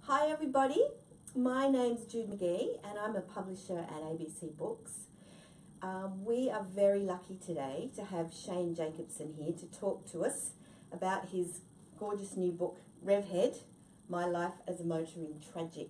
Hi everybody, my name's Jude McGee and I'm a publisher at ABC Books. We are very lucky today to have Shane Jacobson here to talk to us about his gorgeous new book, Revhead, My Life as a Motoring Tragic.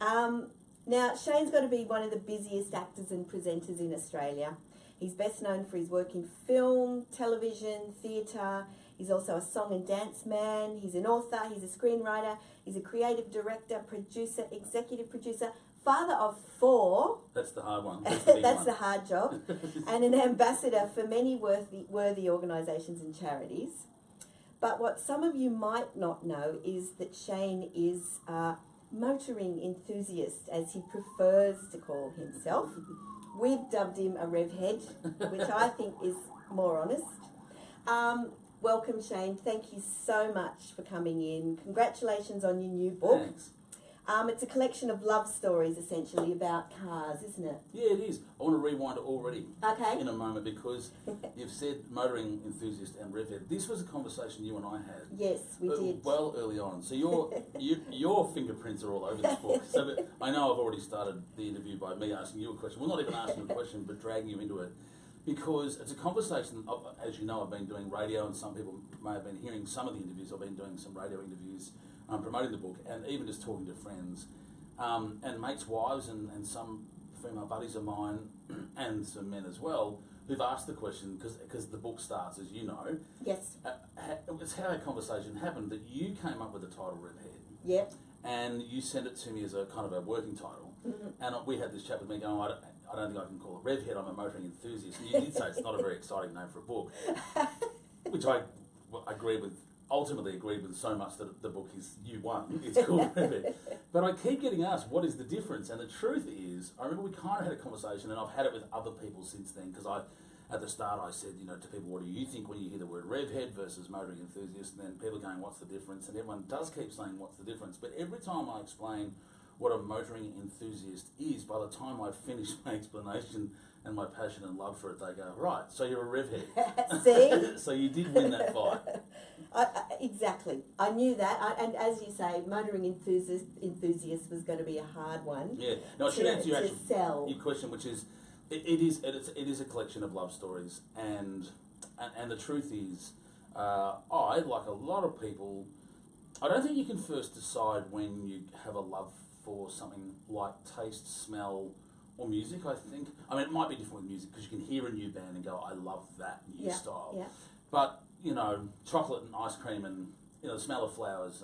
Now, Shane's got to be one of the busiest actors and presenters in Australia. He's best known for his work in film, television, theatre. He's also a song and dance man. He's an author, he's a screenwriter, he's a creative director, producer, executive producer, father of 4. That's the hard one. That's the hard job. And an ambassador for many worthy organisations and charities. But what some of you might not know is that Shane is a motoring enthusiast, as he prefers to call himself. We've dubbed him a revhead, which I think is more honest. Welcome, Shane. Thank you so much for coming in. Congratulations on your new book. Thanks. It's a collection of love stories, essentially, about cars, isn't it? Yeah, it is. I want to rewind it already in a moment, because you've said motoring enthusiast and revhead. This was a conversation you and I had. Yes, we did. Well early on. So your fingerprints are all over this book. So I know I've already started the interview by me asking you a question. Well, not even asking a question, but dragging you into it. Because it's a conversation, as you know, I've been doing radio, and some people may have been hearing some of the interviews. I've been doing some radio interviews, promoting the book, and even just talking to friends and mates' wives and some female buddies of mine and some men as well, who've asked the question, because the book starts, as you know. Yes. It's how that conversation happened, that you came up with the title Revhead. Yep. And you sent it to me as a kind of a working title. Mm-hmm. And we had this chat with me going, I don't think I can call it Revhead, I'm a motoring enthusiast. And you did say it's not a very exciting name for a book, which I ultimately agreed with so much that the book is, you won, it's called Revhead. But I keep getting asked, what is the difference? And the truth is, I remember we kind of had a conversation, and I've had it with other people since then, because at the start I said, to people, what do you think when you hear the word Revhead versus motoring enthusiast? And then people are going, what's the difference? And everyone does keep saying, what's the difference? But every time I explain what a motoring enthusiast is, by the time I finish my explanation and my passion and love for it, they go, right, so you're a revhead. See? So you did win that fight. Exactly. I knew that. And as you say, motoring enthusiast was going to be a hard one. Yeah. No, I should answer your question, which is, it is a collection of love stories, and the truth is, I, like a lot of people, I don't think you can first decide when you have a love for something like taste, smell, or music. I think, it might be different with music, because you can hear a new band and go, I love that new style. Yeah. But, chocolate and ice cream and, the smell of flowers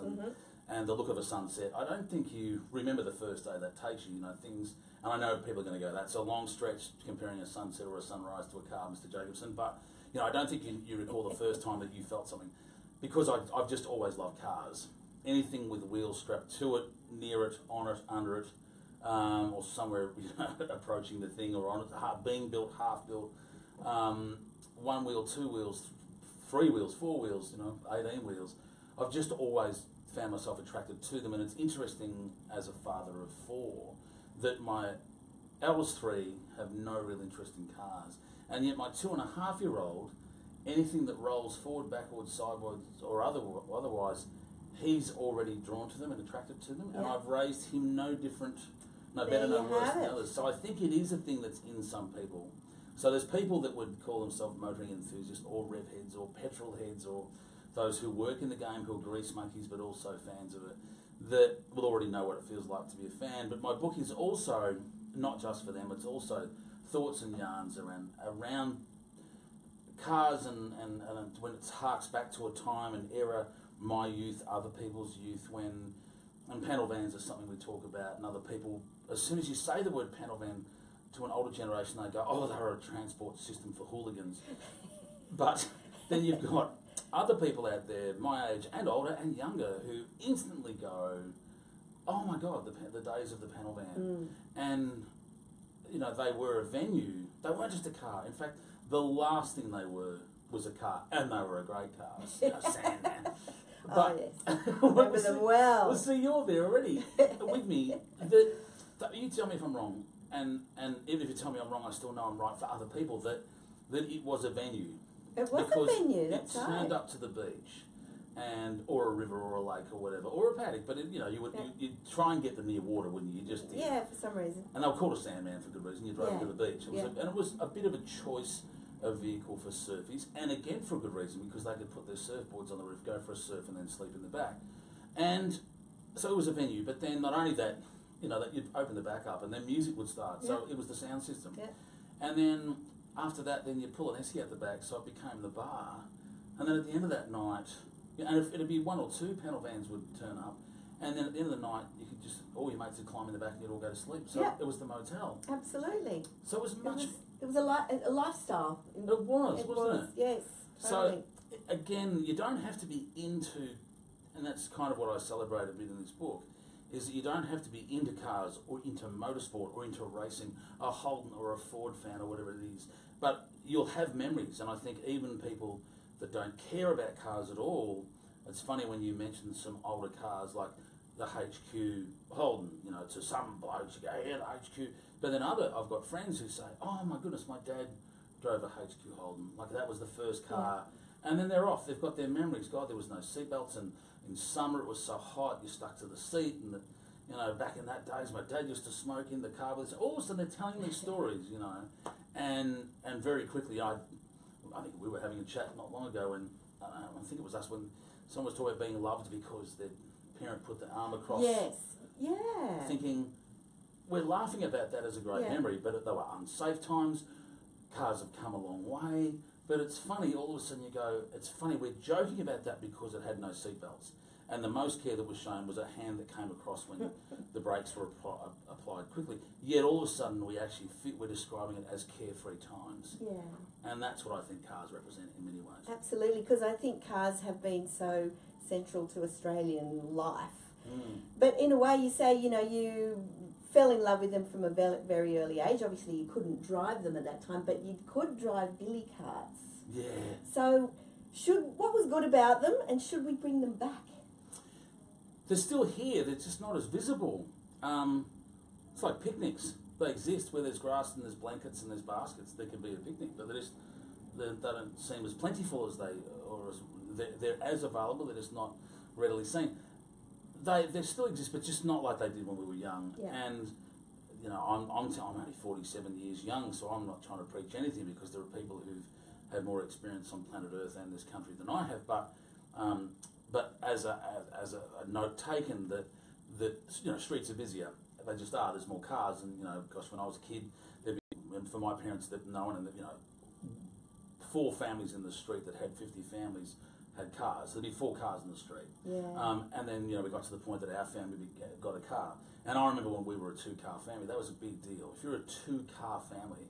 and the look of a sunset, I don't think you remember the first day that takes you, things. And I know people are going to go, that's a long stretch comparing a sunset or a sunrise to a car, Mr. Jacobson. But, I don't think you recall the first time that you felt something. Because I've just always loved cars. Anything with wheels strapped to it, near it, on it, under it, or somewhere approaching the thing or on it, being built, half built, 1 wheel, 2 wheels, 3 wheels, 4 wheels, 18 wheels. I've just always found myself attracted to them, and it's interesting as a father of 4 that my eldest 3 have no real interest in cars, and yet my 2.5-year-old, anything that rolls forward, backwards, sideways, or otherwise, he's already drawn to them and attracted to them, and I've raised him no better, no worse than others. So I think it is a thing that's in some people. So there's people that would call themselves motoring enthusiasts, or revheads, or petrol heads, or those who work in the game who are grease monkeys but also fans of it, that will already know what it feels like to be a fan. But my book is also not just for them, it's also thoughts and yarns around cars and when it harks back to a time and era, my youth, other people's youth, and panel vans are something we talk about, and other people, as soon as you say the word panel van to an older generation, they go, oh, they're a transport system for hooligans. But then you've got other people out there, my age and older and younger, who instantly go, oh my God, the days of the panel van. And, they were a venue. They weren't just a car. In fact, the last thing they were was a car, and they were a great car. Sandman. But, yes. Remember them well. Well, see, you're there already with me. You tell me if I'm wrong, and even if you tell me I'm wrong, I still know I'm right for other people, that it was a venue. It was a venue, that's right. It turned up to the beach. and or a river or a lake or whatever, or a paddock. But you'd try and get them near water, wouldn't you? You just did. Yeah, for some reason. And they were called a sandman for good reason. You drove to the beach. And it was a bit of a choice of vehicle for surfies, and again for a good reason, because they could put their surfboards on the roof, go for a surf, and then sleep in the back. And so it was a venue. But then not only that, that you'd open the back up, and then music would start. So it was the sound system. Yeah. And then after that, then you'd pull an esky out the back, so it became the bar. And then at the end of that night, and it'd be one or two panel vans would turn up, and then at the end of the night, you could just, all your mates would climb in the back and you'd all go to sleep. So it was the motel. Absolutely. So it was much... It was a lifestyle. It was, wasn't it? Yes, totally. So, again, you don't have to be into, and that's kind of what I celebrate a bit in this book, is that you don't have to be into cars or into motorsport or into racing, a Holden or a Ford fan or whatever it is. But you'll have memories, and I think even people that don't care about cars at all, it's funny when you mention some older cars like the HQ Holden, to some blokes you go, yeah, the HQ. But then I've got friends who say, oh my goodness, my dad drove a HQ Holden. Like that was the first car. Yeah. And then they're off. They've got their memories. God, there was no seatbelts, and in summer it was so hot, you stuck to the seat, and back in that days, my dad used to smoke in the car with us. All of a sudden they're telling me stories, and very quickly I think we were having a chat not long ago, and I think it was us when someone was talking about being loved because their parent put the arm across. Yes. Yeah. Thinking, we're laughing about that as a great memory, but they were unsafe times. Cars have come a long way, but it's funny, all of a sudden you go, it's funny, we're joking about that because it had no seatbelts. And the most care that was shown was a hand that came across when the brakes were applied quickly. Yet all of a sudden we're describing it as carefree times. Yeah. And that's what I think cars represent in many ways. Absolutely, because I think cars have been so central to Australian life. Mm. But in a way you say, you fell in love with them from a very early age. Obviously you couldn't drive them at that time, but you could drive billy carts. Yeah. So what was good about them, and should we bring them back? They're still here, they're just not as visible. It's like picnics. They exist where there's grass and there's blankets and there's baskets. There can be a picnic, but they don't seem as plentiful as they're as available. They're just not readily seen. They still exist, but just not like they did when we were young. Yeah. And I'm only 47 years young, so I'm not trying to preach anything, because there are people who've had more experience on planet Earth and this country than I have. But as a note taken that streets are busier. They just are. There's more cars, and gosh, when I was a kid, for my parents, they've known, and 4 families in the street that had 50 families had cars. There'd be 4 cars in the street. Yeah. And then we got to the point that our family got a car. And I remember when we were a 2-car family, that was a big deal. If you're a 2-car family,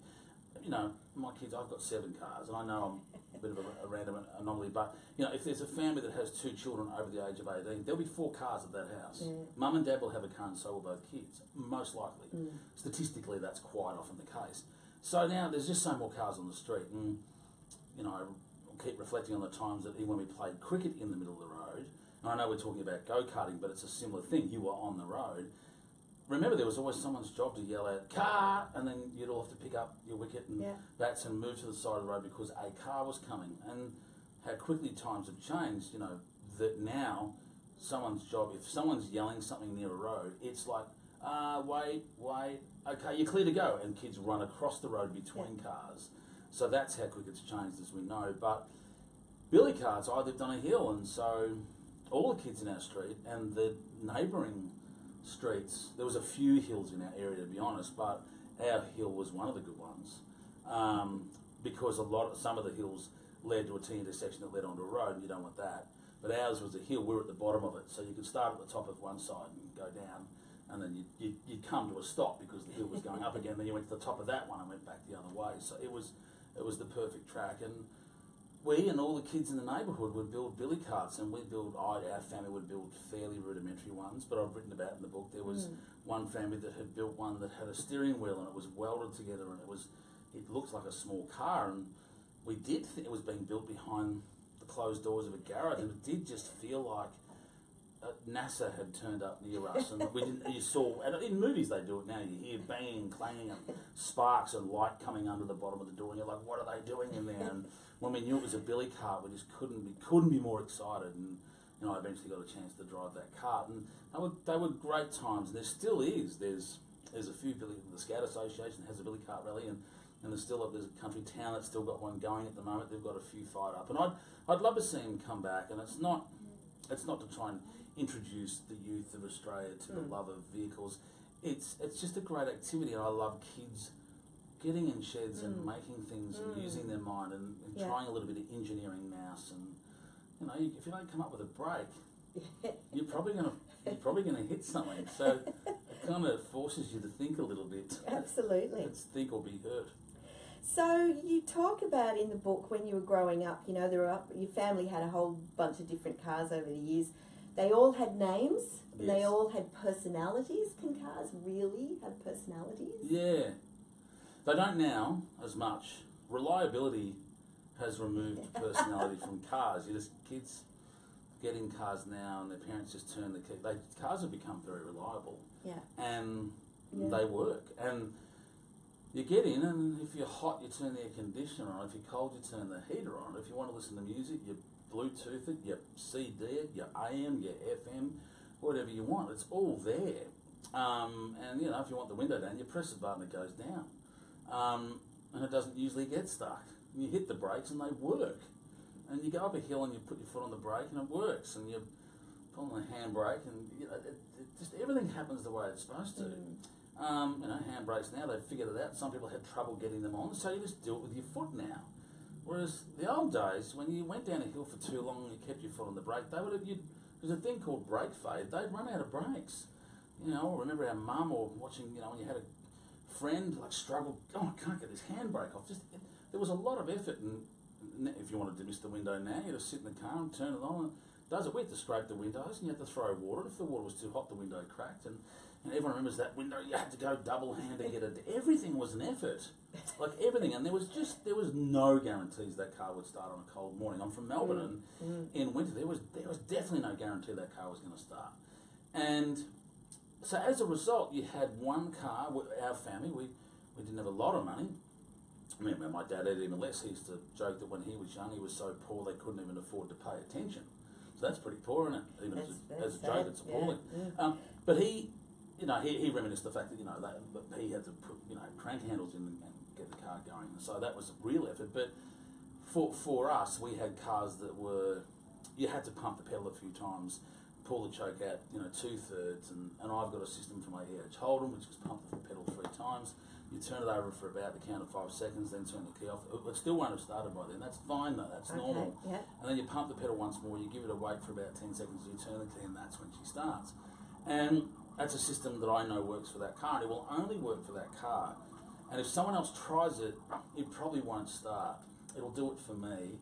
my kids, I've got 7 cars, and I know I'm a bit of a random anomaly, but if there's a family that has 2 children over the age of 18, there'll be 4 cars at that house. Yeah. Mum and Dad will have a car, and so will both kids, most likely. Mm. Statistically, that's quite often the case. So now there's just so more cars on the street, and I keep reflecting on the times that even when we played cricket in the middle of the road, and I know we're talking about go-karting, but it's a similar thing. You were on the road. Remember, there was always someone's job to yell out, car, and then you'd all have to pick up your wicket and bats and move to the side of the road because a car was coming. And how quickly times have changed, that now someone's job, if someone's yelling something near a road, it's like, wait, okay, you're clear to go. And kids run across the road between cars. So that's how quick it's changed, as we know. But billy carts, I lived on a hill, and so all the kids in our street and the neighbouring streets, there was a few hills in our area, to be honest, but our hill was one of the good ones, because some of the hills led to a T intersection that led onto a road, and you don't want that. But ours was a hill. We were at the bottom of it, so you could start at the top of one side and go down, and then you'd come to a stop because the hill was going up again. Then you went to the top of that one and went back the other way. So it was the perfect track, and we and all the kids in the neighbourhood would build billy carts, and our family would build fairly rudimentary ones, but I've written about in the book, there was one family that had built one that had a steering wheel, and it was welded together, and it looked like a small car, and we did think it was being built behind the closed doors of a garage, and it did just feel like NASA had turned up near us, and we didn't. You saw, and in movies they do it now. You hear banging, clanging, and sparks and light coming under the bottom of the door, and you're like, "What are they doing in there?" And when we knew it was a billy cart, we just couldn't be more excited. And I eventually got a chance to drive that cart, and they were great times. And there still is. There's a few billy. The Scout Association has a billy cart rally, and there's a country town that's still got one going at the moment. They've got a few fired up, and I'd love to see them come back. And it's not to try and introduce the youth of Australia to the love of vehicles. It's just a great activity, and I love kids getting in sheds and making things and using their mind and trying a little bit of engineering mouse. And if you don't come up with a brake, you're probably gonna hit something. So it kind of forces you to think a little bit. Absolutely. It's think or be hurt. So you talk about in the book when you were growing up, your family had a whole bunch of different cars over the years. They all had names. Yes. They all had personalities. Can cars really have personalities? Yeah. They don't now as much. Reliability has removed personality from cars. Kids get in cars now and their parents just turn the key. Cars have become very reliable. Yeah. And they work. And you get in, and if you're hot, you turn the air conditioner on. If you're cold, you turn the heater on. If you want to listen to music, you Bluetooth it, you CD it, your AM, your FM, whatever you want. It's all there. And if you want the window down, you press the button, it goes down. And it doesn't usually get stuck. You hit the brakes and they work. And you go up a hill and you put your foot on the brake and it works. And you pull on the handbrake and just everything happens the way it's supposed to. Handbrakes now, they've figured it out. Some people had trouble getting them on, so you just do it with your foot now. Whereas the old days, when you went down a hill for too long and you kept your foot on the brake, there's a thing called brake fade. They'd run out of brakes. I remember our mum or watching, when you had a friend struggle, I can't get this handbrake off. There was a lot of effort, and if you wanted to miss the window now, you just sit in the car and turn it on, and it does it. We had to scrape the windows, and you had to throw water. If the water was too hot, the window cracked, and everyone remembers that window. You had to go double hand to get it. Everything was an effort, everything, and there was no guarantees that car would start on a cold morning. I'm from Melbourne, and in winter there was definitely no guarantee that car was going to start. And so as a result, you had one car. Our family, we didn't have a lot of money. I mean, my dad had even less. He used to joke that when he was young, he was so poor they couldn't even afford to pay attention. So that's pretty poor, isn't it? Even as a joke, it's appalling. Yeah. But he reminisced the fact that that he had to put crank handles in and get the car going. So that was a real effort. But for us, we had cars that you had to pump the pedal a few times, pull the choke out 2/3, and I've got a system for my EH Holden which is pump the pedal 3 times. You turn it over for about the count of 5 seconds, then turn the key off. It still won't have started by then. That's fine though. That's normal. Yeah. And then you pump the pedal once more. You give it a wait for about 10 seconds. You turn the key, and that's when she starts. And that's a system that I know works for that car. And it will only work for that car. And if someone else tries it, it probably won't start. It'll do it for me,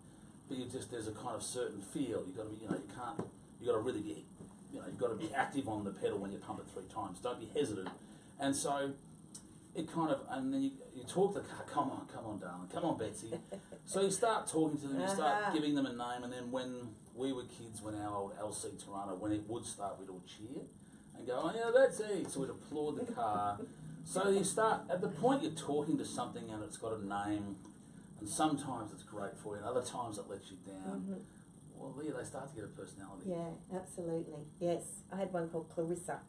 but there's a kind of certain feel. You've got to be, you've got to really be, you've got to be active on the pedal when you pump it 3 times. Don't be hesitant. And so it kind of, and then you talk to the car, come on, darling, come on, Betsy. So you start talking to them, you start giving them a name, and then when we were kids, when our old LC Toronto, when it would start, we'd all cheer and go, oh yeah, Betsy. So we'd applaud the car. So you start, at the point you're talking to something and it's got a name, and sometimes it's great for you, and other times it lets you down. Well, yeah, they start to get a personality. Yeah, absolutely. Yes, I had one called Clarissa.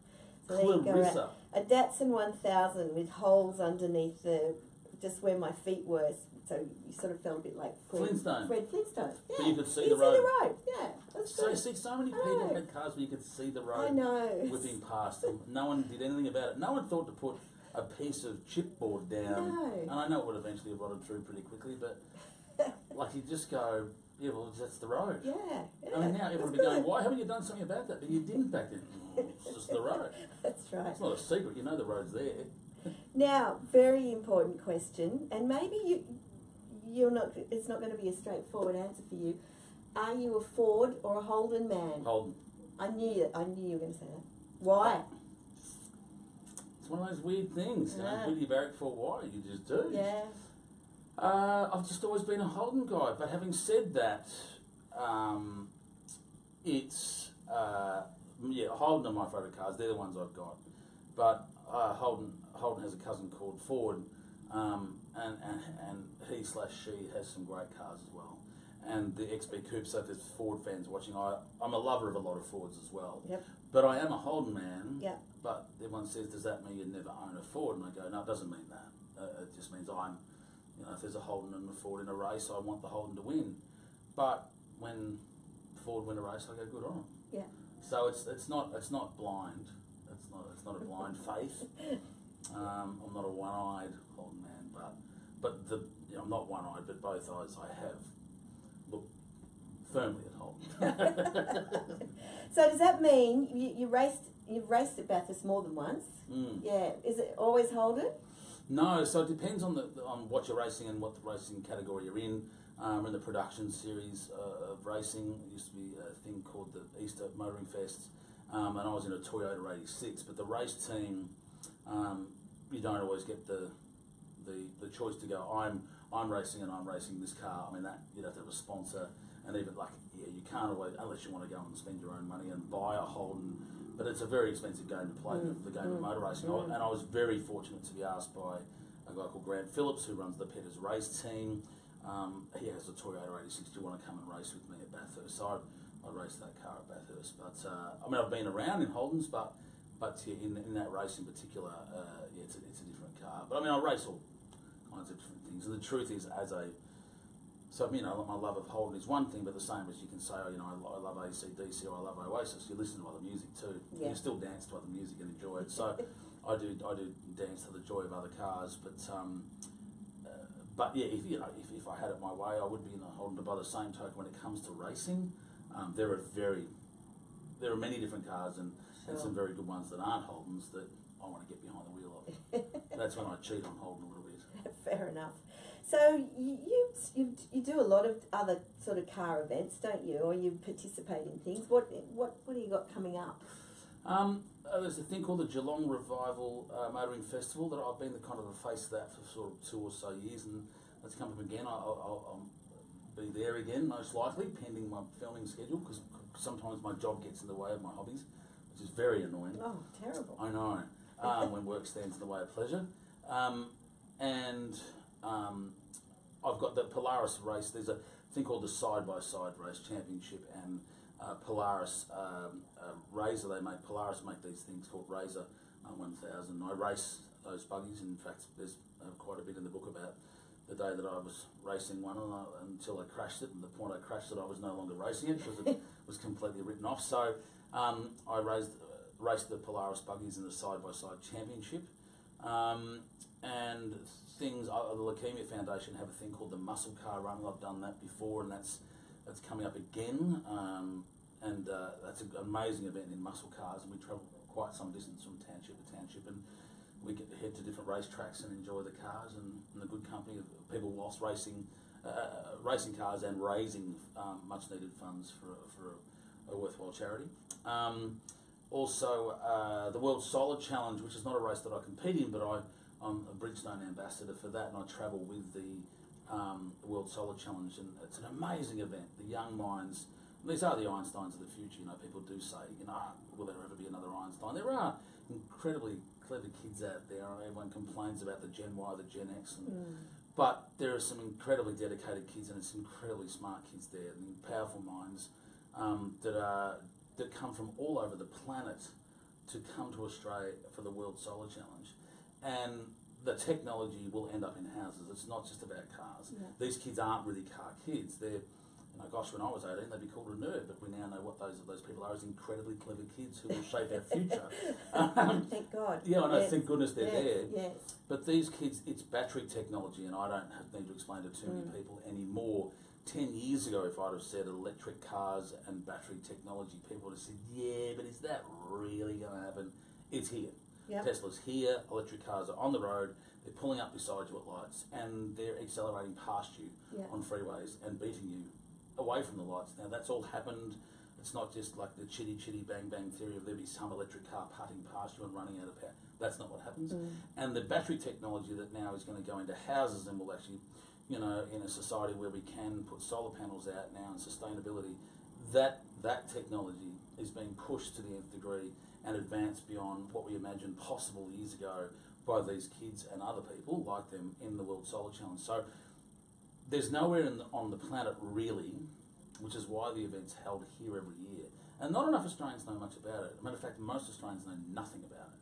So Clarissa. A Datsun 1000 with holes underneath just where my feet were. So you sort of felt a bit like Flintstone. Fred Flintstone. Yeah. But you could see you the road. See the road. Yeah. That's So good. see, so many people had cars where you could see the road I know. whipping past them. No one did anything about it. No one thought to put a piece of chipboard down. No. And I know it would eventually have rotted through pretty quickly, but you just go, yeah, well, that's the road. Yeah. I mean, now everyone would be going, why haven't you done something about that? But you didn't back then. It's just the road. That's right. It's not a secret. You know the road's there. Now, very important question, and maybe you're not. It's not going to be a straightforward answer for you. Are you a Ford or a Holden man? Holden. I knew you were going to say that. Why? It's one of those weird things. You know, put your barrack for why? You just do. Yeah. I've just always been a Holden guy, but having said that, it's yeah, Holden are my favourite cars. They're the ones I've got. But Holden has a cousin called Ford, and he/she has some great cars as well. And the XB Coupe, so if there's Ford fans watching, I'm a lover of a lot of Fords as well. Yep. But I am a Holden man. Yep. But everyone says, does that mean you'd never own a Ford? And I go, no, it doesn't mean that. It just means if there's a Holden and a Ford in a race, I want the Holden to win. But when Ford win a race, I go, good on them. Yeah. So it's not blind. It's not a blind faith. I'm not a one-eyed Holden man, but I'm not one-eyed, but both eyes I have look firmly at Holden. So does that mean you've raced at Bathurst more than once? Mm. Yeah. Is it always Holden? No, so it depends on what you're racing and what the racing category you're in. In the production series of racing, it used to be a thing called the Easter Motoring Fest, and I was in a Toyota 86. But the race team, you don't always get the choice to go. I'm racing and I'm racing this car. I mean that you'd have to have a sponsor, and even you can't always, unless you want to go and spend your own money and buy a Holden. But it's a very expensive game to play, the game of motor racing. And I was very fortunate to be asked by a guy called Grant Phillips, who runs the Petters race team. He has a Toyota 86. Do you want to come and race with me at Bathurst? So I raced that car at Bathurst. But I've been around in Holdens, but in that race in particular, it's a different car. But I race all kinds of different things. And the truth is, my love of Holden is one thing, but the same as you can say, I love AC/DC or I love Oasis. You listen to other music too. Yeah. You still dance to other music and enjoy it. So I do dance to the joy of other cars. But yeah, if I had it my way, I would be in a Holden. But by the same token, when it comes to racing, there are many different cars and some very good ones that aren't Holdens that I want to get behind the wheel of. That's when I cheat on Holden a little bit. Fair enough. So you do a lot of other sort of car events, don't you? Or you participate in things. What do you got coming up? There's a thing called the Geelong Revival Motoring Festival that I've been the kind of the face of that for sort of 2 or so years, and that's coming up again. I'll be there again, most likely, pending my filming schedule, because sometimes my job gets in the way of my hobbies, which is very annoying. Oh, terrible. I know, when work stands in the way of pleasure. I've got the Polaris race. There's a thing called the Side-by-Side Race Championship, and Polaris Razor, Polaris make these things called Razor 1000. I race those buggies. In fact, there's quite a bit in the book about the day that I was racing one until I crashed it, and the point I crashed it I was no longer racing it because it was completely written off. So I raced the Polaris buggies in the Side-by-Side Championship. And things, the Leukemia Foundation have a thing called the Muscle Car Run. I've done that before, and that's coming up again. That's an amazing event in muscle cars, and we travel quite some distance from township to township, and we get to head to different racetracks and enjoy the cars and the good company of people whilst racing cars and raising much needed funds for a worthwhile charity. Also, the World Solar Challenge, which is not a race that I compete in, but I'm a Bridgestone ambassador for that, and I travel with the World Solar Challenge, and it's an amazing event. The young minds, these are the Einsteins of the future. People do say, will there ever be another Einstein? There are incredibly clever kids out there. Everyone complains about the Gen Y, the Gen X, but there are some incredibly dedicated kids and some incredibly smart kids there, and powerful minds that come from all over the planet to come to Australia for the World Solar Challenge. And the technology will end up in houses. It's not just about cars. Yeah. These kids aren't really car kids. They're, when I was 18, they'd be called a nerd, but we now know what those people are as incredibly clever kids who will shape our future. Thank God. Yeah, I know. Yes. Thank goodness they're there. Yes. But these kids, it's battery technology, and I don't need to explain to too many people anymore. 10 years ago, if I'd have said electric cars and battery technology, people would have said, yeah, but is that really going to happen? It's here. Yep. Tesla's here, electric cars are on the road, they're pulling up beside you at lights, and they're accelerating past you on freeways and beating you away from the lights. Now, that's all happened. It's not just like the chitty bang bang theory of there be some electric car putting past you and running out of power. That's not what happens. And the battery technology that now is going to go into houses and will actually, in a society where we can put solar panels out now and sustainability, that technology is being pushed to the nth degree and advanced beyond what we imagined possible years ago by these kids and other people like them in the World Solar Challenge. So there's nowhere on the planet really, which is why the event's held here every year. And not enough Australians know much about it. As a matter of fact, most Australians know nothing about it.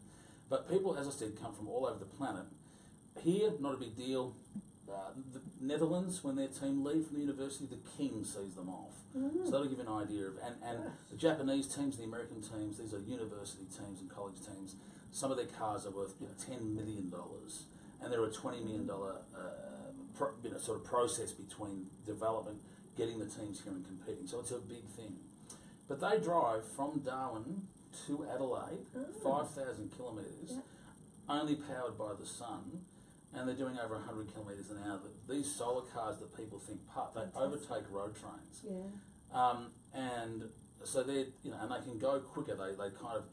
But people, as I said, come from all over the planet. Here, not a big deal. The Netherlands, when their team leave from the university, the king sees them off. Mm-hmm. So that'll give you an idea of, and the Japanese teams, the American teams, these are university teams and college teams. Some of their cars are worth $10 million, and there are $20 million sort of process between development, getting the teams here and competing. So it's a big thing. But they drive from Darwin to Adelaide, 5,000 kilometres, only powered by the sun, and they're doing over 100 kilometres an hour. These solar cars that people think they overtake road trains. Yeah. And so they're, and they can go quicker. They kind of,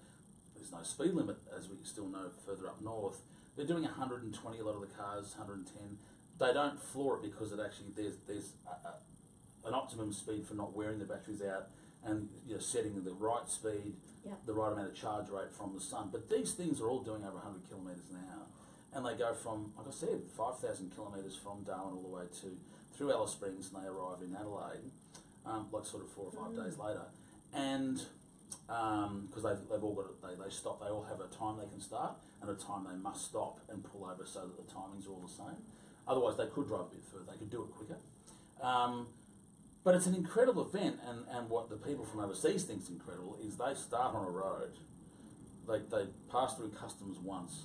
there's no speed limit, as we still know further up north. They're doing 120, a lot of the cars, 110. They don't floor it because it actually, there's an optimum speed for not wearing the batteries out, and setting the right speed, the right amount of charge rate from the sun. But these things are all doing over 100 kilometres an hour. And they go from, like I said, 5,000 kilometres from Darwin all the way through Alice Springs, and they arrive in Adelaide, like sort of 4 or 5 days later. And because they've all got, they stop, they all have a time they can start and a time they must stop and pull over so that the timings are all the same. Otherwise, they could drive a bit further, they could do it quicker. But it's an incredible event, and what the people from overseas think's incredible is they start on a road. They pass through customs once.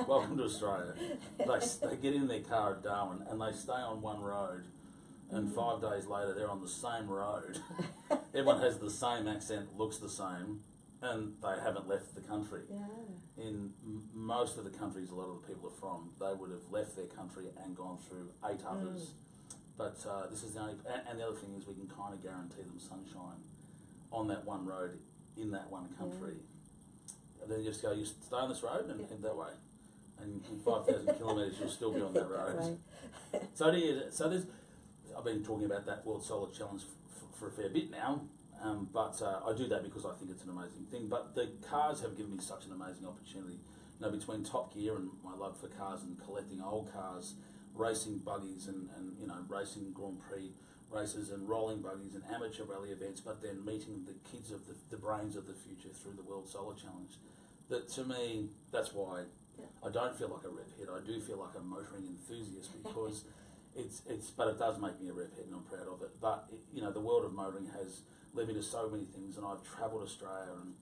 Welcome to Australia. They get in their car at Darwin and they stay on one road, and 5 days later they're on the same road. Everyone has the same accent, looks the same, and they haven't left the country. Yeah. In most of the countries a lot of the people are from, they would have left their country and gone through 8 others. But this is the only, and the other thing is we can kind of guarantee them sunshine on that one road in that one country. And then you just go, you stay on this road and head that way. And in 5,000 kilometres you'll still be on that road. So there's, I've been talking about that World Solar Challenge for a fair bit now, but I do that because I think it's an amazing thing. But the cars have given me such an amazing opportunity. Between Top Gear and my love for cars and collecting old cars, racing buggies and racing Grand Prix races and rolling buggies and amateur rally events, but then meeting the kids of the brains of the future through the World Solar Challenge. That to me, that's why I don't feel like a rev head. I do feel like a motoring enthusiast because but it does make me a rev head and I'm proud of it. But the world of motoring has led me to so many things, and I've travelled Australia and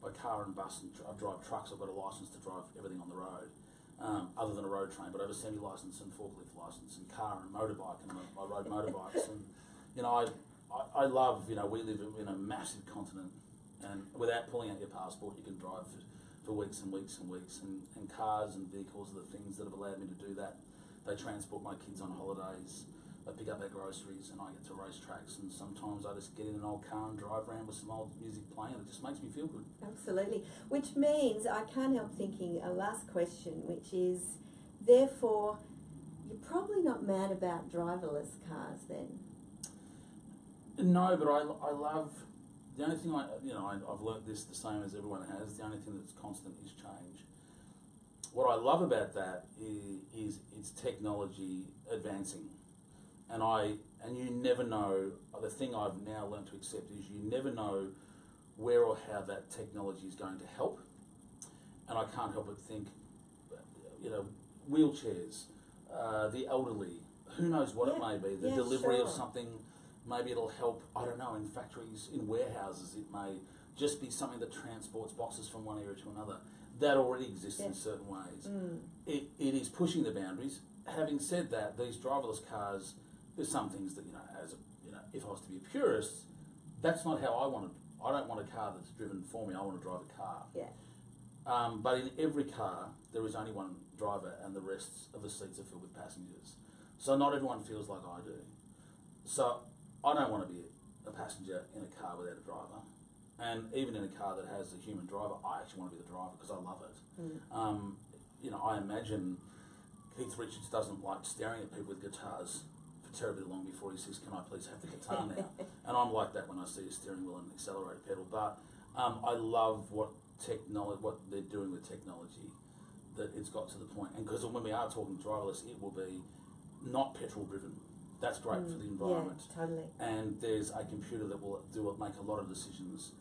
by car and bus, and I drive trucks. I've got a licence to drive everything on the road. Other than a road train, but I have a semi-licence and forklift licence and car and motorbike, and I ride motorbikes. And I love, we live in a massive continent, and without pulling out your passport you can drive for weeks and weeks and weeks, and cars and vehicles are the things that have allowed me to do that. They transport my kids on holidays, they pick up their groceries, and I get to race tracks, and sometimes I just get in an old car and drive around with some old music playing, and it just makes me feel good. Absolutely. Which means I can't help thinking a last question, which is, therefore, you're probably not mad about driverless cars then? No, but I love, the only thing I've learnt this the same as everyone has, the only thing that's constant is change. What I love about that is it's technology advancing. And you never know, the thing I've now learned to accept is you never know where or how that technology is going to help. And I can't help but think, wheelchairs, the elderly, who knows what it may be, the delivery of something, maybe it'll help, I don't know, in factories, in warehouses, it may just be something that transports boxes from one area to another. That already exists in certain ways. It is pushing the boundaries. Having said that, these driverless cars, there's some things that, if I was to be a purist, that's not how I want it. I don't want a car that's driven for me. I want to drive a car. Yeah. But in every car, there is only one driver and the rest of the seats are filled with passengers. So not everyone feels like I do. So I don't want to be a passenger in a car without a driver. And even in a car that has a human driver, I actually want to be the driver because I love it. I imagine Keith Richards doesn't like staring at people with guitars for terribly long before he says, "Can I please have the guitar now?" And I'm like that when I see a steering wheel and an accelerator pedal. But I love what they're doing with technology, that it's got to the point. And because when we are talking driverless, it will be not petrol driven. That's great for the environment. Yeah, totally. And there's a computer that will make a lot of decisions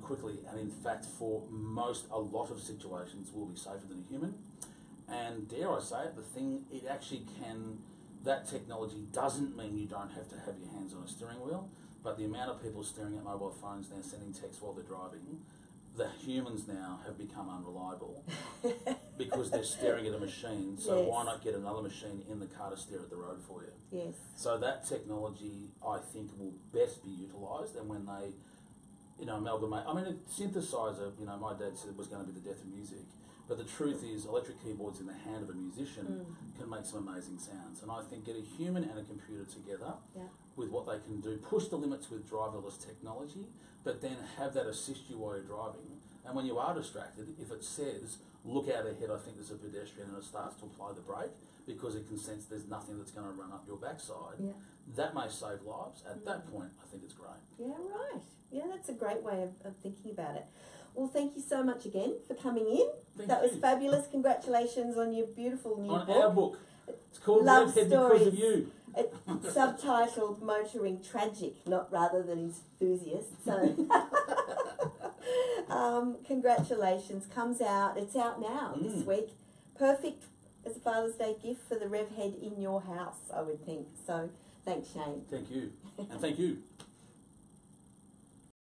quickly, and in fact for a lot of situations will be safer than a human. And dare I say it, that technology doesn't mean you don't have to have your hands on a steering wheel, but the amount of people staring at mobile phones now, sending texts while they're driving, the humans now have become unreliable because they're staring at a machine, so why not get another machine in the car to stare at the road for you? Yes. So that technology, I think, will best be utilised, and when they, amalgamate, a synthesizer, my dad said it was going to be the death of music, but the truth is electric keyboards in the hand of a musician can make some amazing sounds, and I think get a human and a computer together with what they can do, push the limits with driverless technology, but then have that assist you while you're driving. And when you are distracted, if it says, look out ahead, I think there's a pedestrian, and it starts to apply the brake because it can sense there's nothing that's going to run up your backside, that may save lives. At that point, I think it's great. Yeah, right. Yeah, that's a great way of thinking about it. Well, thank you so much again for coming in. That was fabulous. Congratulations on your beautiful new book. On our book. It's called Love Redhead Stories. Because of You. It's subtitled Motoring Tragic, not rather than Enthusiast. So, congratulations. Comes out. It's out now this week. Perfect as a Father's Day gift for the Rev Head in your house, I would think. So, thanks, Shane. Thank you. And thank you.